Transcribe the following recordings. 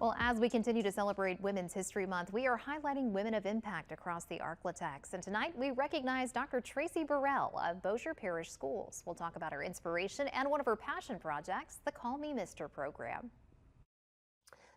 Well, as we continue to celebrate Women's History Month, we are highlighting women of impact across the Arklatex. And tonight we recognize Dr. Tracey Burell of Bossier Schools. We'll talk about her inspiration and one of her passion projects, the Call Me Mister program.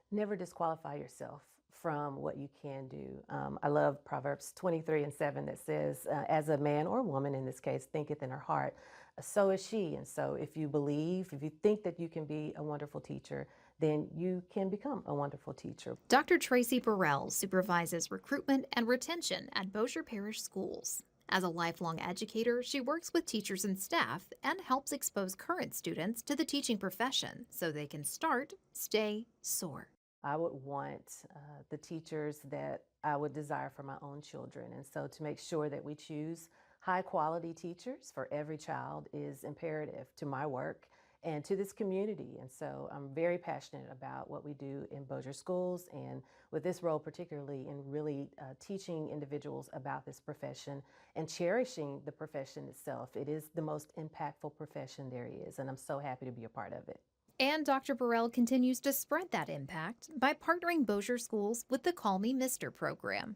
Never disqualify yourself from what you can do. I love Proverbs 23:7 that says, as a man or woman in this case thinketh in her heart, so is she. And so if you believe, if you think that you can be a wonderful teacher, then you can become a wonderful teacher. Dr. Tracey Burell supervises recruitment and retention at Bossier Schools. As a lifelong educator, she works with teachers and staff and helps expose current students to the teaching profession so they can start, stay, soar. I would want the teachers that I would desire for my own children. And so to make sure that we choose high quality teachers for every child is imperative to my work and to this community. And so I'm very passionate about what we do in Bossier Schools and with this role particularly in really teaching individuals about this profession and cherishing the profession itself. It is the most impactful profession there is, and I'm so happy to be a part of it. And Dr. Burrell continues to spread that impact by partnering Bossier Schools with the Call Me Mister program.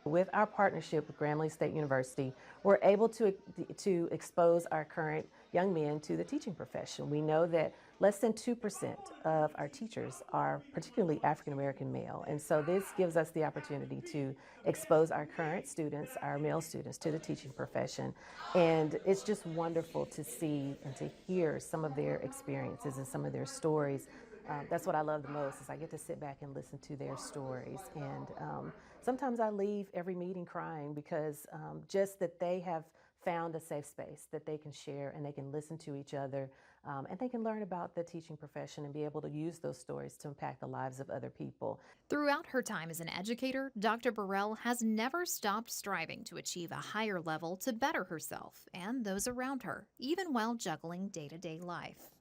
With our partnership with Grambling State University, we're able to expose our current young men to the teaching profession. We know that less than 2% of our teachers are particularly African American male, and so this gives us the opportunity to expose our current students, our male students, to the teaching profession. And it's just wonderful to see and to hear some of their experiences and some of their stories. That's what I love the most is I get to sit back and listen to their stories. And sometimes I leave every meeting crying because just that they have found a safe space that they can share and they can listen to each other and they can learn about the teaching profession and be able to use those stories to impact the lives of other people. Throughout her time as an educator, Dr. Burrell has never stopped striving to achieve a higher level to better herself and those around her, even while juggling day-to-day life.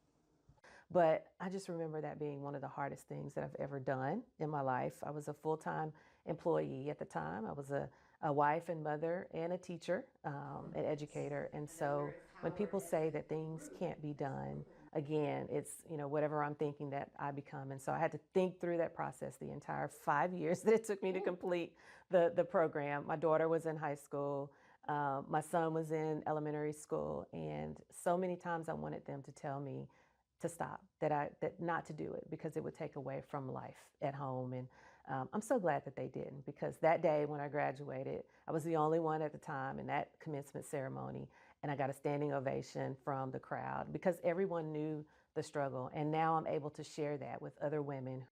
But I just remember that being one of the hardest things that I've ever done in my life. I was a full-time employee at the time. I was a wife and mother and a teacher, an educator. And so when people say that things can't be done, again, it's, whatever I'm thinking that I become. And so I had to think through that process the entire 5 years that it took me to complete the program. My daughter was in high school. My son was in elementary school. And so many times I wanted them to tell me to stop, that not to do it because it would take away from life at home. And I'm so glad that they didn't, because that day when I graduated, I was the only one at the time in that commencement ceremony, and I got a standing ovation from the crowd because everyone knew the struggle. And now I'm able to share that with other women